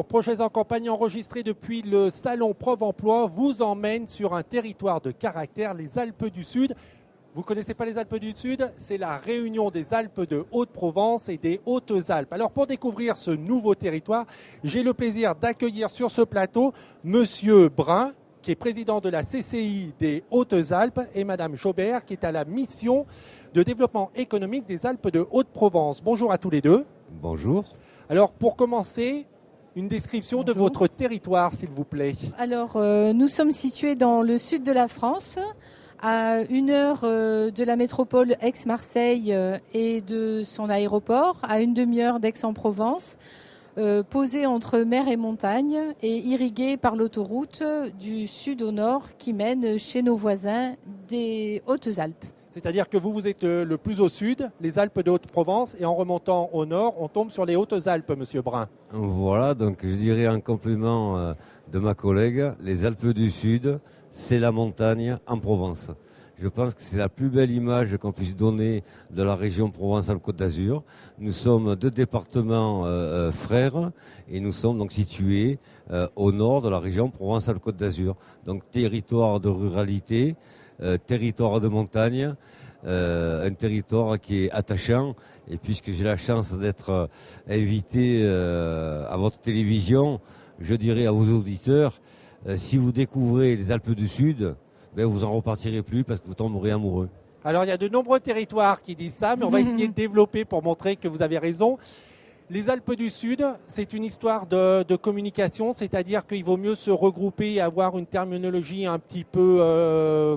Bonjour, Projets en campagne enregistré depuis le salon Prov-Emploi vous emmène sur un territoire de caractère, les Alpes du Sud. Vous ne connaissez pas les Alpes du Sud? C'est la réunion des Alpes de Haute-Provence et des Hautes-Alpes. Alors pour découvrir ce nouveau territoire, j'ai le plaisir d'accueillir sur ce plateau Monsieur Brun, qui est président de la CCI des Hautes-Alpes, et Madame Jaubert, qui est à la mission de développement économique des Alpes de Haute-Provence. Bonjour à tous les deux. Bonjour. Alors pour commencer, une description de votre territoire, s'il vous plaît. Alors nous sommes situés dans le sud de la France, à 1 heure de la métropole Aix-Marseille et de son aéroport, à une demi-heure d'Aix-en-Provence, posé entre mer et montagne et irrigué par l'autoroute du sud au nord qui mène chez nos voisins des Hautes-Alpes. C'est-à-dire que vous êtes le plus au sud, les Alpes de Haute-Provence, et en remontant au nord, on tombe sur les Hautes-Alpes, Monsieur Brun. Voilà, donc je dirais en complément de ma collègue, les Alpes du Sud, c'est la montagne en Provence. Je pense que c'est la plus belle image qu'on puisse donner de la région Provence-Alpes-Côte d'Azur. Nous sommes deux départements frères et nous sommes donc situés au nord de la région Provence-Alpes-Côte d'Azur. Donc territoire de ruralité, territoire de montagne, un territoire qui est attachant. Et puisque j'ai la chance d'être invité à votre télévision, je dirais à vos auditeurs, si vous découvrez les Alpes du Sud, vous n'en repartirez plus parce que vous tomberez amoureux. Alors il y a de nombreux territoires qui disent ça, mais on va essayer de développer pour montrer que vous avez raison. Les Alpes du Sud, c'est une histoire de communication, c'est-à-dire qu'il vaut mieux se regrouper et avoir une terminologie un petit peu,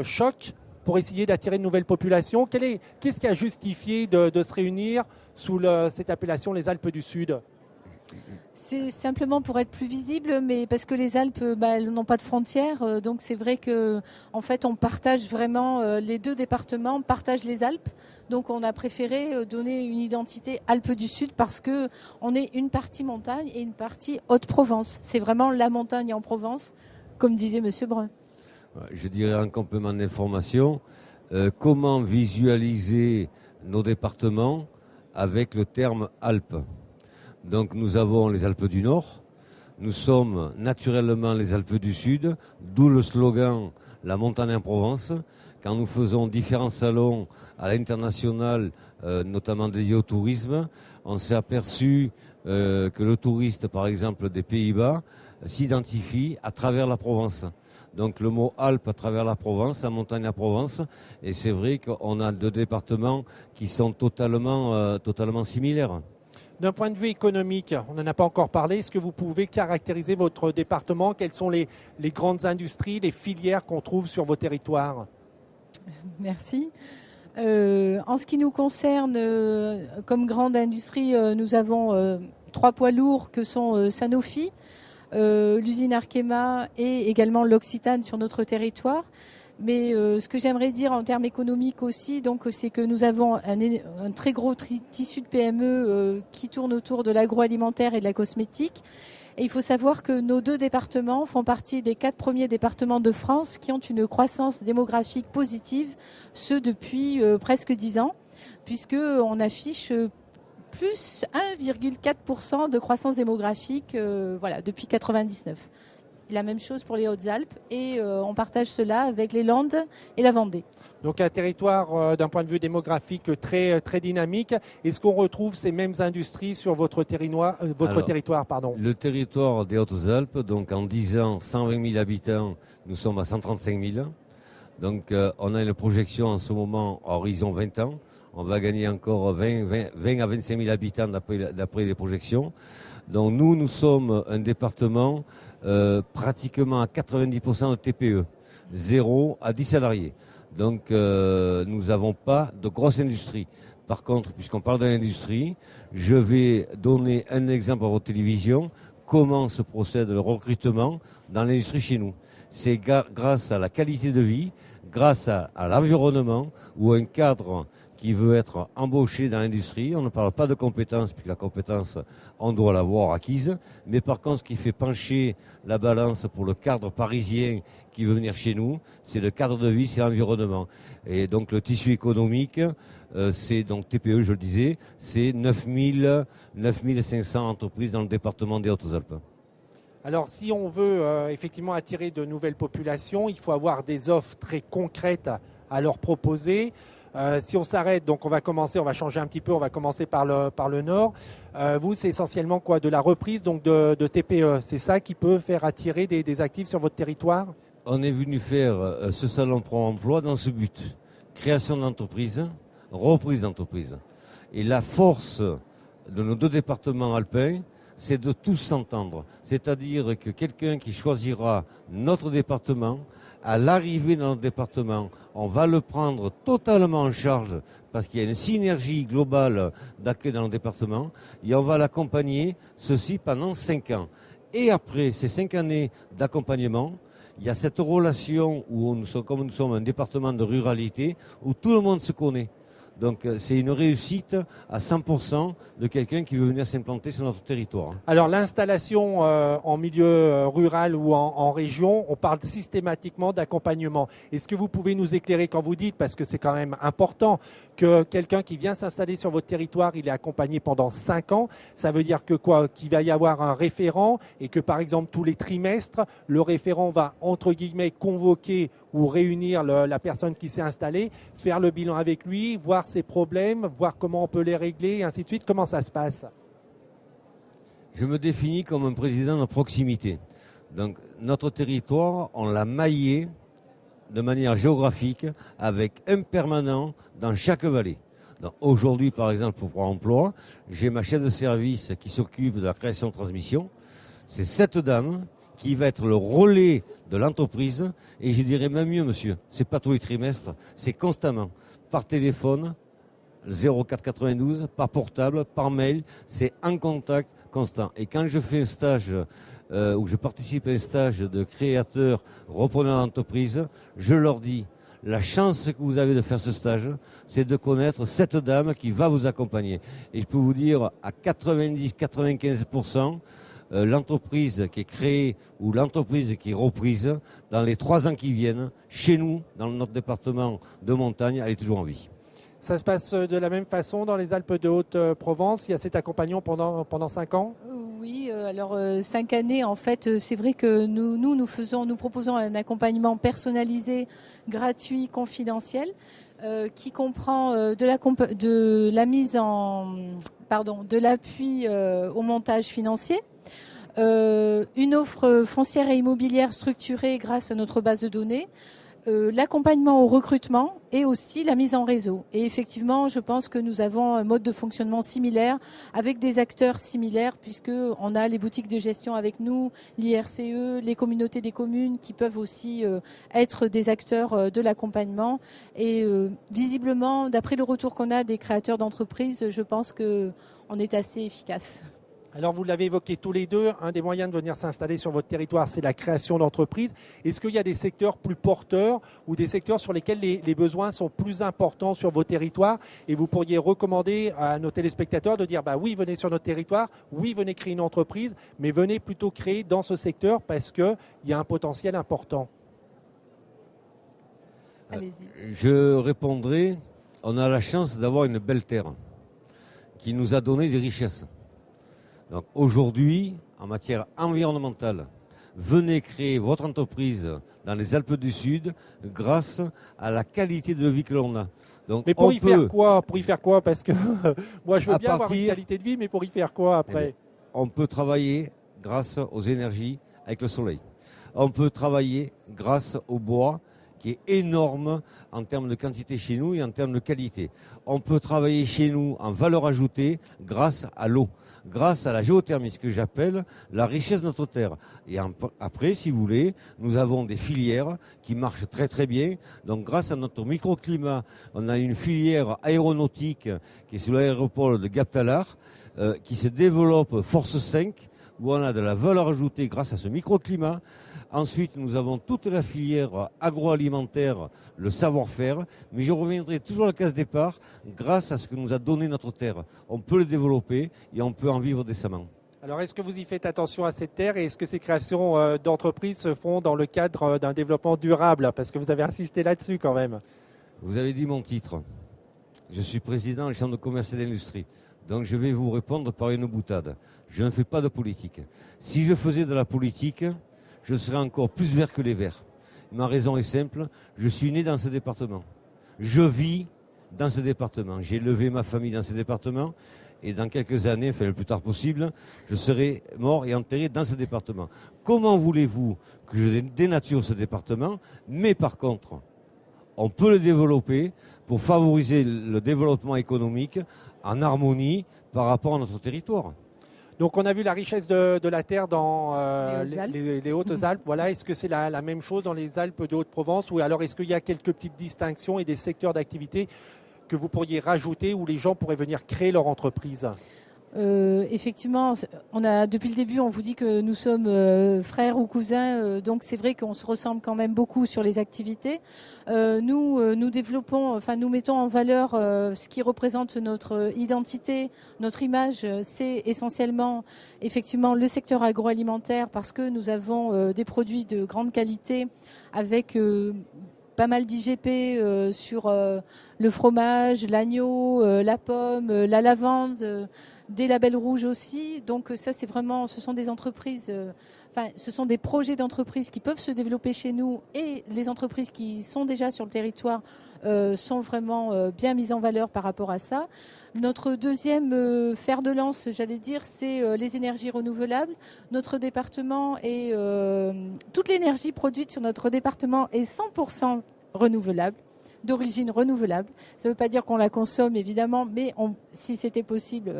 choc, pour essayer d'attirer de nouvelles populations. Qu'est-ce qui a justifié de se réunir sous cette appellation les Alpes du Sud ? C'est simplement pour être plus visible, mais parce que les Alpes, elles n'ont pas de frontières, donc c'est vrai que, en fait, on partage vraiment les deux départements, partagent les Alpes. Donc, on a préféré donner une identité Alpes du Sud parce que on est une partie montagne et une partie Haute-Provence. C'est vraiment la montagne en Provence, comme disait Monsieur Brun. Je dirais en complément d'information, comment visualiser nos départements avec le terme Alpes. Donc nous avons les Alpes du Nord, nous sommes naturellement les Alpes du Sud, d'où le slogan « La montagne en Provence ». Quand nous faisons différents salons à l'international, notamment dédiés au tourisme, on s'est aperçu que le touriste, par exemple des Pays-Bas, s'identifie à travers la Provence. Donc le mot Alpes à travers la Provence, la montagne à Provence, et c'est vrai qu'on a deux départements qui sont totalement similaires. D'un point de vue économique, on n'en a pas encore parlé, est-ce que vous pouvez caractériser votre département? Quelles sont les grandes industries, les filières qu'on trouve sur vos territoires? Merci. En ce qui nous concerne, comme grande industrie, nous avons 3 poids lourds que sont Sanofi, l'usine Arkema et également l'Occitane sur notre territoire. Mais ce que j'aimerais dire en termes économiques aussi, donc, c'est que nous avons un très gros tissu de PME qui tourne autour de l'agroalimentaire et de la cosmétique. Et il faut savoir que nos 2 départements font partie des 4 premiers départements de France qui ont une croissance démographique positive, ce depuis presque 10 ans, puisqu'on affiche plus 1,4% de croissance démographique depuis 1999. La même chose pour les Hautes-Alpes et on partage cela avec les Landes et la Vendée. Donc un territoire d'un point de vue démographique très, très dynamique. Est-ce qu'on retrouve ces mêmes industries sur votre territoire? Le territoire des Hautes-Alpes, donc en 10 ans, 120 000 habitants, nous sommes à 135 000. Donc on a une projection en ce moment à horizon 20 ans. On va gagner encore 20 à 25 000 habitants d'après les projections. Donc nous sommes un département pratiquement à 90% de TPE, 0 à 10 salariés. Donc nous n'avons pas de grosse industrie. Par contre, puisqu'on parle de l'industrie, je vais donner un exemple à votre télévision, comment se procède le recrutement dans l'industrie chez nous. C'est grâce à la qualité de vie, grâce à l'environnement, où un cadre qui veut être embauché dans l'industrie. On ne parle pas de compétences, puisque la compétence, on doit l'avoir acquise. Mais par contre, ce qui fait pencher la balance pour le cadre parisien qui veut venir chez nous, c'est le cadre de vie, c'est l'environnement. Et donc le tissu économique, c'est donc TPE, je le disais, c'est 9500 entreprises dans le département des Hautes-Alpes. Alors, si on veut effectivement attirer de nouvelles populations, il faut avoir des offres très concrètes à leur proposer. Si on s'arrête, donc on va changer un petit peu, on va commencer par le nord. Vous, c'est essentiellement quoi? De la reprise donc de TPE. C'est ça qui peut faire attirer des actifs sur votre territoire? On est venu faire ce salon pro-emploi dans ce but. Création d'entreprise, reprise d'entreprise. Et la force de nos deux départements alpins, c'est de tous s'entendre. C'est-à-dire que quelqu'un qui choisira notre département, à l'arrivée dans notre département, on va le prendre totalement en charge parce qu'il y a une synergie globale d'accueil dans le département et on va l'accompagner, ceci pendant 5 ans. Et après ces 5 années d'accompagnement, il y a cette relation où comme nous sommes un département de ruralité, où tout le monde se connaît. Donc c'est une réussite à 100% de quelqu'un qui veut venir s'implanter sur notre territoire. Alors l'installation en milieu rural ou en région, on parle systématiquement d'accompagnement. Est-ce que vous pouvez nous éclairer quand vous dites, parce que c'est quand même important, que quelqu'un qui vient s'installer sur votre territoire, il est accompagné pendant 5 ans. Ça veut dire que quoi? Qu'il va y avoir un référent et que par exemple tous les trimestres, le référent va entre guillemets convoquer ou réunir la personne qui s'est installée, faire le bilan avec lui, voir ses problèmes, voir comment on peut les régler et ainsi de suite. Comment ça se passe? Je me définis comme un président de proximité. Donc notre territoire, on l'a maillé de manière géographique avec un permanent dans chaque vallée. Donc aujourd'hui, par exemple, pour Emploi, j'ai ma chef de service qui s'occupe de la création de transmission. C'est cette dame qui va être le relais de l'entreprise. Et je dirais même mieux, monsieur, c'est pas tous les trimestres, c'est constamment. Par téléphone, 0492, par portable, par mail, c'est en contact constant. Et quand je fais un stage, ou je participe à un stage de créateurs reprenant l'entreprise, je leur dis, la chance que vous avez de faire ce stage, c'est de connaître cette dame qui va vous accompagner. Et je peux vous dire, à 90-95%, l'entreprise qui est créée ou l'entreprise qui est reprise, dans les 3 ans qui viennent, chez nous, dans notre département de montagne, elle est toujours en vie. Ça se passe de la même façon dans les Alpes de Haute-Provence? Il y a cet accompagnement pendant 5 ans? Oui, alors 5 années, en fait, c'est vrai que nous proposons un accompagnement personnalisé, gratuit, confidentiel, qui comprend de l'appui au montage financier, une offre foncière et immobilière structurée grâce à notre base de données, l'accompagnement au recrutement et aussi la mise en réseau. Et effectivement, je pense que nous avons un mode de fonctionnement similaire avec des acteurs similaires puisqu'on a les boutiques de gestion avec nous, l'IRCE, les communautés des communes qui peuvent aussi être des acteurs de l'accompagnement. Et visiblement, d'après le retour qu'on a des créateurs d'entreprises, je pense qu'on est assez efficace. Alors vous l'avez évoqué tous les deux, un des moyens de venir s'installer sur votre territoire, c'est la création d'entreprises. Est-ce qu'il y a des secteurs plus porteurs ou des secteurs sur lesquels les besoins sont plus importants sur vos territoires et vous pourriez recommander à nos téléspectateurs de dire oui, venez sur notre territoire, oui, venez créer une entreprise, mais venez plutôt créer dans ce secteur parce qu'il y a un potentiel important? Allez-y. Je répondrai, on a la chance d'avoir une belle terre qui nous a donné des richesses. Donc aujourd'hui, en matière environnementale, venez créer votre entreprise dans les Alpes du Sud grâce à la qualité de vie que l'on a. Donc, mais pour y faire quoi? Parce que moi je veux bien avoir une qualité de vie, mais pour y faire quoi après? On peut travailler grâce aux énergies avec le soleil. On peut travailler grâce au bois qui est énorme en termes de quantité chez nous et en termes de qualité. On peut travailler chez nous en valeur ajoutée grâce à l'eau, grâce à la géothermie, ce que j'appelle la richesse de notre terre. Et après, si vous voulez, nous avons des filières qui marchent très très bien. Donc grâce à notre microclimat, on a une filière aéronautique qui est sur l'aéroport de Gap-Talar, qui se développe Force 5, où on a de la valeur ajoutée grâce à ce microclimat. Ensuite, nous avons toute la filière agroalimentaire, le savoir-faire, mais je reviendrai toujours à la case départ, grâce à ce que nous a donné notre terre. On peut le développer et on peut en vivre décemment. Alors, est-ce que vous y faites attention à cette terre et est-ce que ces créations d'entreprises se font dans le cadre d'un développement durable? Parce que vous avez insisté là-dessus quand même. Vous avez dit mon titre. Je suis président de la Chambre de commerce et d'industrie. Donc je vais vous répondre par une boutade. Je ne fais pas de politique. Si je faisais de la politique, je serais encore plus vert que les verts. Ma raison est simple, je suis né dans ce département. Je vis dans ce département. J'ai élevé ma famille dans ce département. Et dans quelques années, enfin le plus tard possible, je serai mort et enterré dans ce département. Comment voulez-vous que je dénature ce département? Mais par contre, on peut le développer pour favoriser le développement économique en harmonie par rapport à notre territoire. Donc on a vu la richesse de la terre dans les Hautes-Alpes. Voilà. Est-ce que c'est la même chose dans les Alpes de Haute-Provence ou alors est-ce qu'il y a quelques petites distinctions et des secteurs d'activité que vous pourriez rajouter où les gens pourraient venir créer leur entreprise? Effectivement, depuis le début, on vous dit que nous sommes frères ou cousins, donc c'est vrai qu'on se ressemble quand même beaucoup sur les activités. Nous développons, nous mettons en valeur ce qui représente notre identité, notre image. C'est essentiellement, effectivement, le secteur agroalimentaire parce que nous avons des produits de grande qualité avec pas mal d'IGP sur le fromage, l'agneau, la pomme, la lavande, des labels rouges aussi. Donc ça, c'est vraiment, ce sont des entreprises, ce sont des projets d'entreprises qui peuvent se développer chez nous et les entreprises qui sont déjà sur le territoire sont vraiment bien mises en valeur par rapport à ça. Notre deuxième fer de lance, j'allais dire, c'est les énergies renouvelables. Notre département est toute l'énergie produite sur notre département est 100% renouvelable, d'origine renouvelable. Ça ne veut pas dire qu'on la consomme évidemment, mais si c'était possible,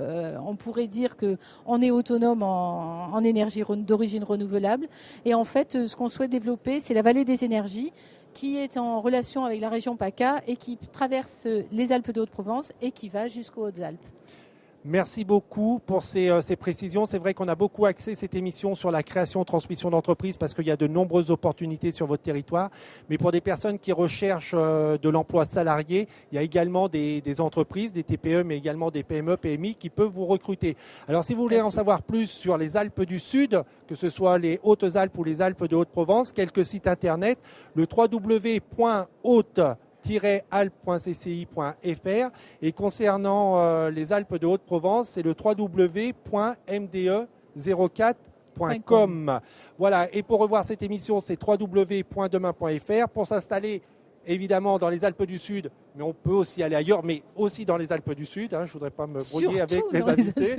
on pourrait dire qu'on est autonome en énergie d'origine renouvelable. Et en fait, ce qu'on souhaite développer, c'est la vallée des énergies, qui est en relation avec la région PACA et qui traverse les Alpes de Haute-Provence et qui va jusqu'aux Hautes-Alpes. Merci beaucoup pour ces précisions. C'est vrai qu'on a beaucoup axé cette émission sur la création, transmission d'entreprise parce qu'il y a de nombreuses opportunités sur votre territoire. Mais pour des personnes qui recherchent de l'emploi salarié, il y a également des entreprises, des TPE, mais également des PME, PMI qui peuvent vous recruter. Alors si vous voulez en savoir plus sur les Alpes du Sud, que ce soit les Hautes-Alpes ou les Alpes de Haute-Provence, quelques sites internet, le www.haute-alpes.cci.fr et concernant les Alpes de Haute-Provence, c'est le www.mde04.com. Voilà, et pour revoir cette émission, c'est www.demain.fr. Pour s'installer évidemment dans les Alpes du Sud, mais on peut aussi aller ailleurs, mais aussi dans les Alpes du Sud. Je ne voudrais pas me brouiller avec les invités.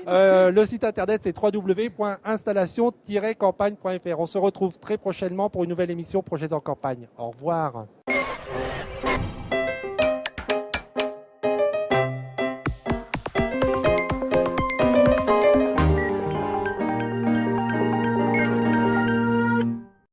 Le site internet, c'est www.installation-campagne.fr. On se retrouve très prochainement pour une nouvelle émission Projets en campagne. Au revoir.